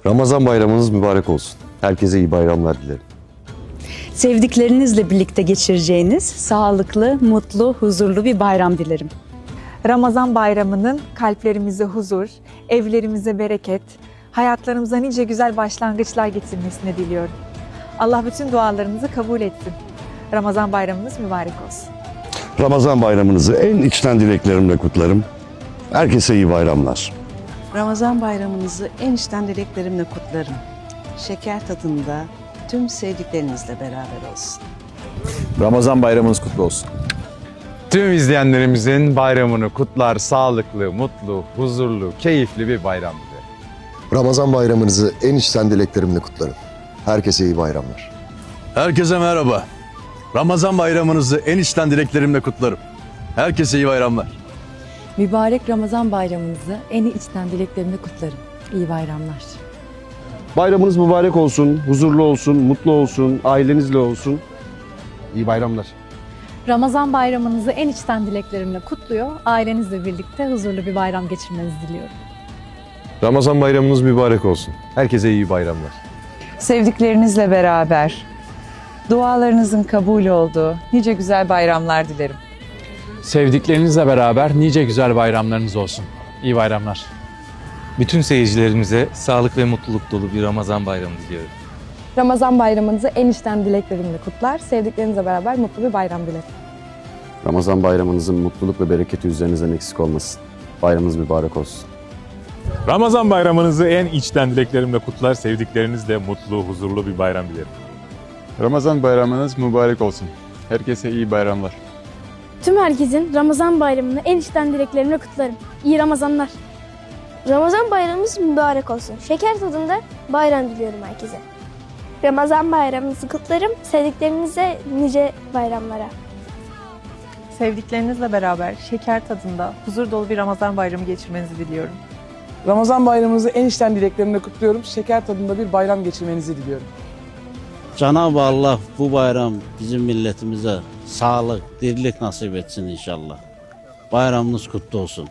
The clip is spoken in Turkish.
Ramazan bayramınız mübarek olsun. Herkese iyi bayramlar dilerim. Sevdiklerinizle birlikte geçireceğiniz sağlıklı, mutlu, huzurlu bir bayram dilerim. Ramazan bayramının kalplerimize huzur, evlerimize bereket, hayatlarımıza nice güzel başlangıçlar getirmesini diliyorum. Allah bütün dualarınızı kabul etsin. Ramazan bayramınız mübarek olsun. Ramazan bayramınızı en içten dileklerimle kutlarım. Herkese iyi bayramlar. Ramazan bayramınızı en içten dileklerimle kutlarım. Şeker tadında tüm sevdiklerinizle beraber olsun. Ramazan bayramınız kutlu olsun. Tüm izleyenlerimizin bayramını kutlar, sağlıklı, mutlu, huzurlu, keyifli bir bayram dilerim. Ramazan bayramınızı en içten dileklerimle kutlarım. Herkese iyi bayramlar. Herkese merhaba. Ramazan bayramınızı en içten dileklerimle kutlarım. Herkese iyi bayramlar. Mübarek Ramazan bayramınızı en içten dileklerimle kutlarım. İyi bayramlar. Bayramınız mübarek olsun, huzurlu olsun, mutlu olsun, ailenizle olsun. İyi bayramlar. Ramazan bayramınızı en içten dileklerimle kutluyor. Ailenizle birlikte huzurlu bir bayram geçirmenizi diliyorum. Ramazan bayramınız mübarek olsun. Herkese iyi bayramlar. Sevdiklerinizle beraber, dualarınızın kabul olduğu nice güzel bayramlar dilerim. Sevdiklerinizle beraber nice güzel bayramlarınız olsun. İyi bayramlar. Bütün seyircilerimize sağlık ve mutluluk dolu bir Ramazan bayramı diliyorum. Ramazan bayramınızı en içten dileklerimle kutlar. Sevdiklerinizle beraber mutlu bir bayram dilerim. Ramazan bayramınızın mutluluk ve bereketi üzerinizden eksik olmasın. Bayramınız mübarek olsun. Ramazan bayramınızı en içten dileklerimle kutlar, sevdiklerinizle mutlu, huzurlu bir bayram dilerim. Ramazan bayramınız mübarek olsun. Herkese iyi bayramlar. Tüm herkesin Ramazan bayramını en içten dileklerimle kutlarım. İyi Ramazanlar. Ramazan bayramımız mübarek olsun. Şeker tadında bayram diliyorum herkese. Ramazan bayramınızı kutlarım. Sevdiklerinize nice bayramlara. Sevdiklerinizle beraber şeker tadında huzur dolu bir Ramazan bayramı geçirmenizi diliyorum. Ramazan bayramınızı en içten dileklerimle kutluyorum. Şeker tadında bir bayram geçirmenizi diliyorum. Cenab-ı Allah bu bayram bizim milletimize sağlık, dirilik nasip etsin inşallah. Bayramınız kutlu olsun.